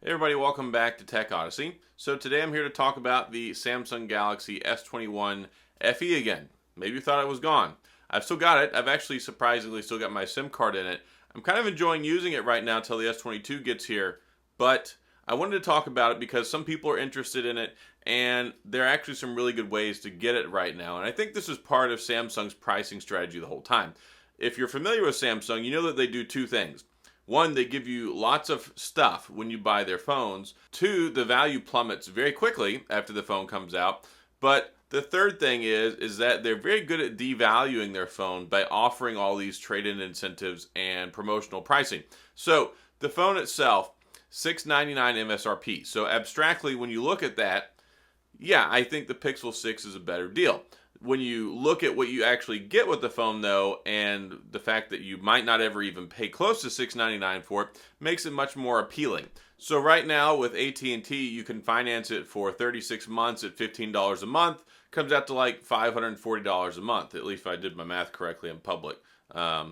Hey everybody, welcome back to Tech Odyssey. So today I'm here to talk about the Samsung Galaxy S21 FE again. Maybe you thought it was gone. I've still got it. I've actually surprisingly still got my SIM card in it. I'm kind of enjoying using it right now till the S22 gets here, but I wanted to talk about it because some people are interested in it and there are actually some really good ways to get it right now. And I think this is part of Samsung's pricing strategy the whole time. If you're familiar with Samsung, you know that they do two things. One, they give you lots of stuff when you buy their phones. Two, the value plummets very quickly after the phone comes out. But the third thing is that they're very good at devaluing their phone by offering all these trade-in incentives and promotional pricing. So the phone itself, $699 MSRP. So abstractly, when you look at that, yeah, I think the Pixel 6 is a better deal. When you look at what you actually get with the phone, though, and the fact that you might not ever even pay close to $699 for it, makes it much more appealing. So right now with AT&T, you can finance it for 36 months at $15 a month. Comes out to like $540 a month, at least if I did my math correctly in public. I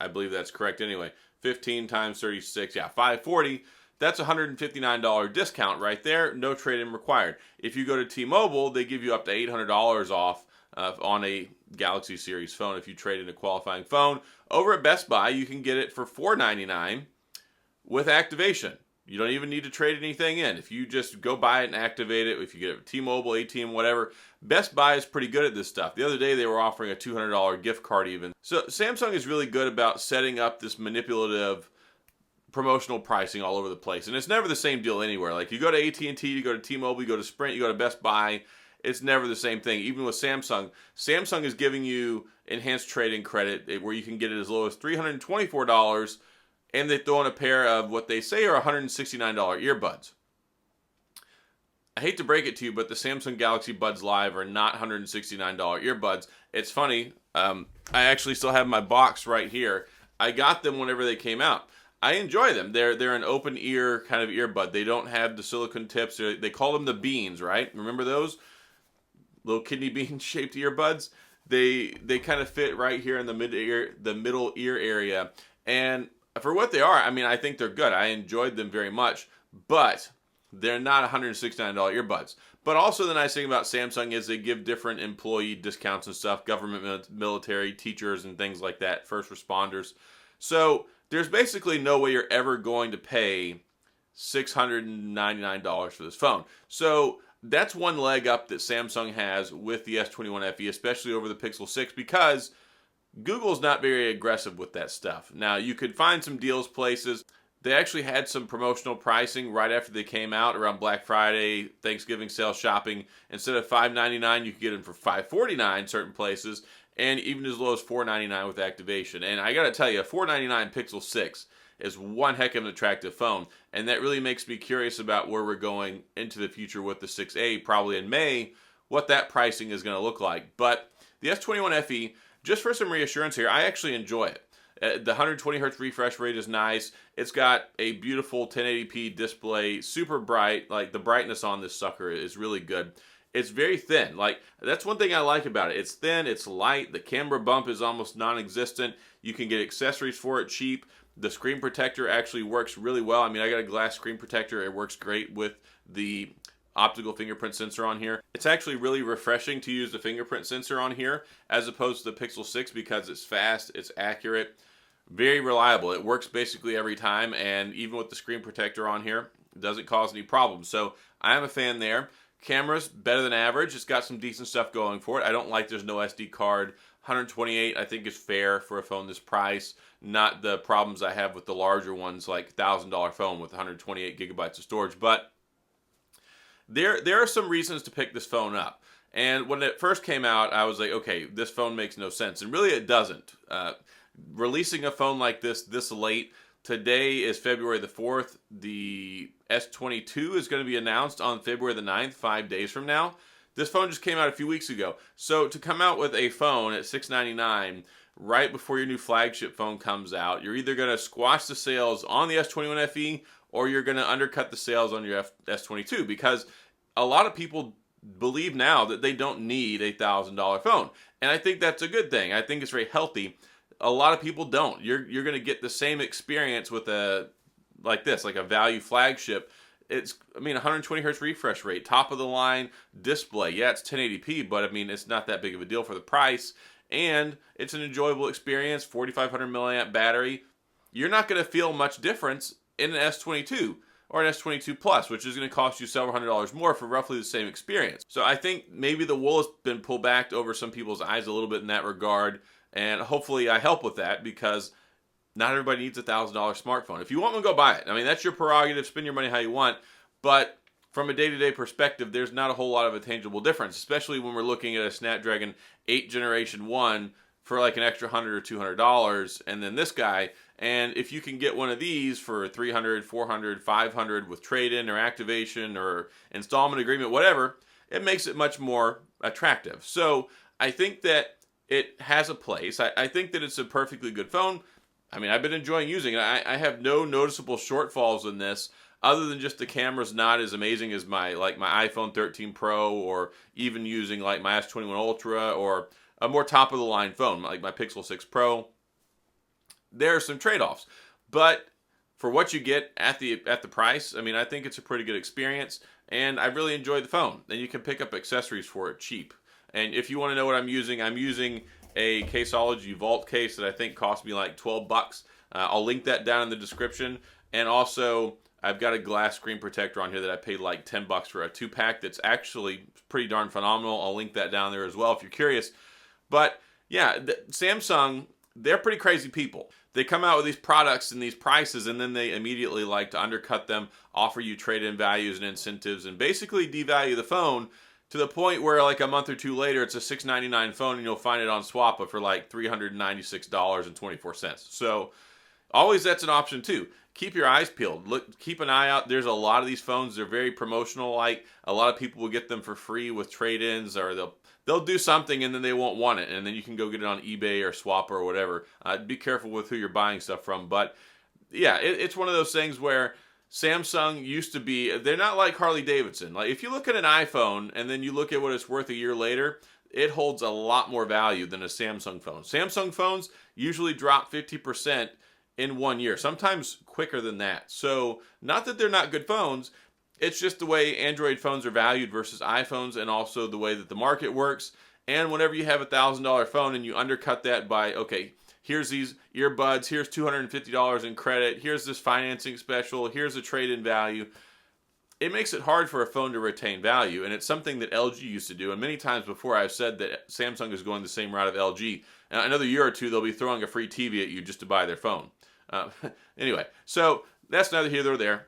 believe that's correct anyway. 15 times 36, yeah, $540. That's a $159 discount right there, no trade-in required. If you go to T-Mobile, they give you up to $800 off on a Galaxy series phone if you trade in a qualifying phone. Over at Best Buy, you can get it for $499 with activation. You don't even need to trade anything in. If you just go buy it and activate it, if you get it T-Mobile, ATM, whatever, Best Buy is pretty good at this stuff. The other day, they were offering a $200 gift card even. So Samsung is really good about setting up this manipulative promotional pricing all over the place, and it's never the same deal anywhere. Like you go to AT&T, you go to T-Mobile, you go to Sprint, you go to Best Buy, it's never the same thing. Even with Samsung, Samsung is giving you enhanced trade-in credit where you can get it as low as $324, and they throw in a pair of what they say are $169 earbuds. I hate to break it to you, but the Samsung Galaxy Buds Live are not $169 earbuds. It's funny, I actually still have my box right here. I got them whenever they came out. I enjoy them. They're an open ear kind of earbud. They don't have the silicone tips. They call them the beans, right? Remember those little kidney bean shaped earbuds? They kind of fit right here in the middle ear area. And for what they are, I mean, I think they're good. I enjoyed them very much, but they're not $169 earbuds. But also the nice thing about Samsung is they give different employee discounts and stuff, government, military, teachers, and things like that, first responders. So there's basically no way you're ever going to pay $699 for this phone. So that's one leg up that Samsung has with the S21 FE, especially over the Pixel 6, because Google's not very aggressive with that stuff. Now, you could find some deals places. They actually had some promotional pricing right after they came out around Black Friday, Thanksgiving sale shopping. Instead of $599, you could get them for $549 certain places, and even as low as $499 with activation. And I gotta tell you, a $499 Pixel 6 is one heck of an attractive phone, and that really makes me curious about where we're going into the future with the 6A, probably in May, what that pricing is gonna look like. But the S21 FE, just for some reassurance here, I actually enjoy it. The 120 hertz refresh rate is nice. It's got a beautiful 1080p display, super bright. Like the brightness on this sucker is really good. It's very thin. Like that's one thing I like about it. It's thin, it's light. The camera bump is almost non-existent. You can get accessories for it cheap. The screen protector actually works really well. I mean, I got a glass screen protector. It works great with the optical fingerprint sensor on here. It's actually really refreshing to use the fingerprint sensor on here as opposed to the Pixel 6 because it's fast, it's accurate, very reliable. It works basically every time, and even with the screen protector on here, it doesn't cause any problems. So I am a fan there. Camera's better than average. It's got some decent stuff going for it. I don't like there's no SD card. 128 I think is fair for a phone this price. Not the problems I have with the larger ones like $1,000 phone with 128 gigabytes of storage. But there are some reasons to pick this phone up. And when it first came out, I was like, okay, this phone makes no sense. And really it doesn't. Releasing a phone like this late, today is February the 4th. The S22 is going to be announced on February the 9th, 5 days from now. This phone just came out a few weeks ago. So to come out with a phone at $699 right before your new flagship phone comes out, you're either going to squash the sales on the S21 FE or you're going to undercut the sales on your S22, because a lot of people believe now that they don't need a $1,000 phone. And I think that's a good thing. I think it's very healthy. A lot of people don't. You're going to get the same experience with a like this, like a value flagship. It's, I mean, 120 hertz refresh rate, top of the line display. Yeah, it's 1080p, but I mean, it's not that big of a deal for the price. And it's an enjoyable experience, 4,500 milliamp battery. You're not going to feel much difference in an S22 or an S22 Plus, which is going to cost you several $100s more for roughly the same experience. So I think maybe the wool has been pulled back over some people's eyes a little bit in that regard. And hopefully I help with that, because not everybody needs a $1,000 smartphone. If you want one, go buy it. I mean, that's your prerogative. Spend your money how you want. But from a day-to-day perspective, there's not a whole lot of a tangible difference, especially when we're looking at a Snapdragon 8 Generation 1 for like an extra $100 or $200, and then this guy. And if you can get one of these for $300, $400, $500 with trade-in or activation or installment agreement, whatever, it makes it much more attractive. So I think that it has a place. I think that it's a perfectly good phone. I mean, I've been enjoying using it. I have no noticeable shortfalls in this, other than just the camera's not as amazing as my iPhone 13 Pro, or even using like my S21 Ultra, or a more top-of-the-line phone like my Pixel 6 Pro. There are some trade-offs, but for what you get at the price, I mean, I think it's a pretty good experience, and I really enjoyed the phone. And you can pick up accessories for it cheap. And if you want to know what I'm using a Caseology Vault case that I think cost me like 12 bucks. I'll link that down in the description. And also, I've got a glass screen protector on here that I paid like 10 bucks for a 2-pack that's actually pretty darn phenomenal. I'll link that down there as well if you're curious. But yeah, Samsung, they're pretty crazy people. They come out with these products and these prices, and then they immediately like to undercut them, offer you trade-in values and incentives, and basically devalue the phone, to the point where like a month or two later, it's a $699 phone and you'll find it on Swappa for like $396.24. So always that's an option too. Keep your eyes peeled. Look, keep an eye out. There's a lot of these phones. They're very promotional. Like a lot of people will get them for free with trade-ins, or they'll do something and then they won't want it, and then you can go get it on eBay or Swappa or whatever. Be careful with who you're buying stuff from. But yeah, it's one of those things where Samsung used to be, they're not like Harley Davidson. Like if you look at an iPhone and then you look at what it's worth a year later, it holds a lot more value than a Samsung phone. Samsung phones usually drop 50% in 1 year, sometimes quicker than that. So not that they're not good phones, it's just the way Android phones are valued versus iPhones, and also the way that the market works. And whenever you have a $1,000 phone and you undercut that by, okay, here's these earbuds, here's $250 in credit, here's this financing special, here's a trade-in value, it makes it hard for a phone to retain value. And it's something that LG used to do. And many times before I've said that Samsung is going the same route of LG. And another year or two, they'll be throwing a free TV at you just to buy their phone. Anyway, so that's neither here nor there.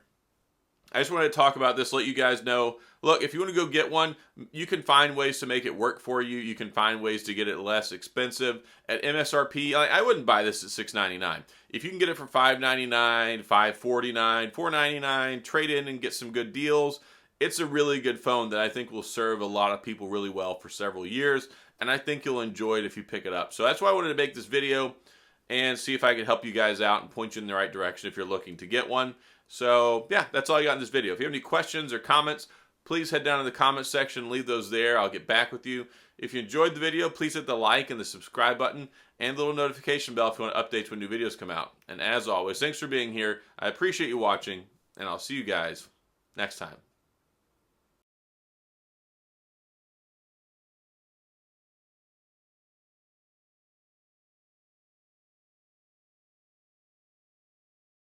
I just wanted to talk about this, let you guys know, look, if you want to go get one, you can find ways to make it work for you. You can find ways to get it less expensive. At MSRP, I wouldn't buy this at $699. If you can get it for $599, $549, $499, trade in and get some good deals, it's a really good phone that I think will serve a lot of people really well for several years, and I think you'll enjoy it if you pick it up. So that's why I wanted to make this video and see if I could help you guys out and point you in the right direction if you're looking to get one. So yeah, that's all I got in this video. If you have any questions or comments, please head down in the comments section, leave those there. I'll get back with you. If you enjoyed the video, please hit the like and the subscribe button and the little notification bell if you want updates when new videos come out. And as always, thanks for being here. I appreciate you watching, and I'll see you guys next time.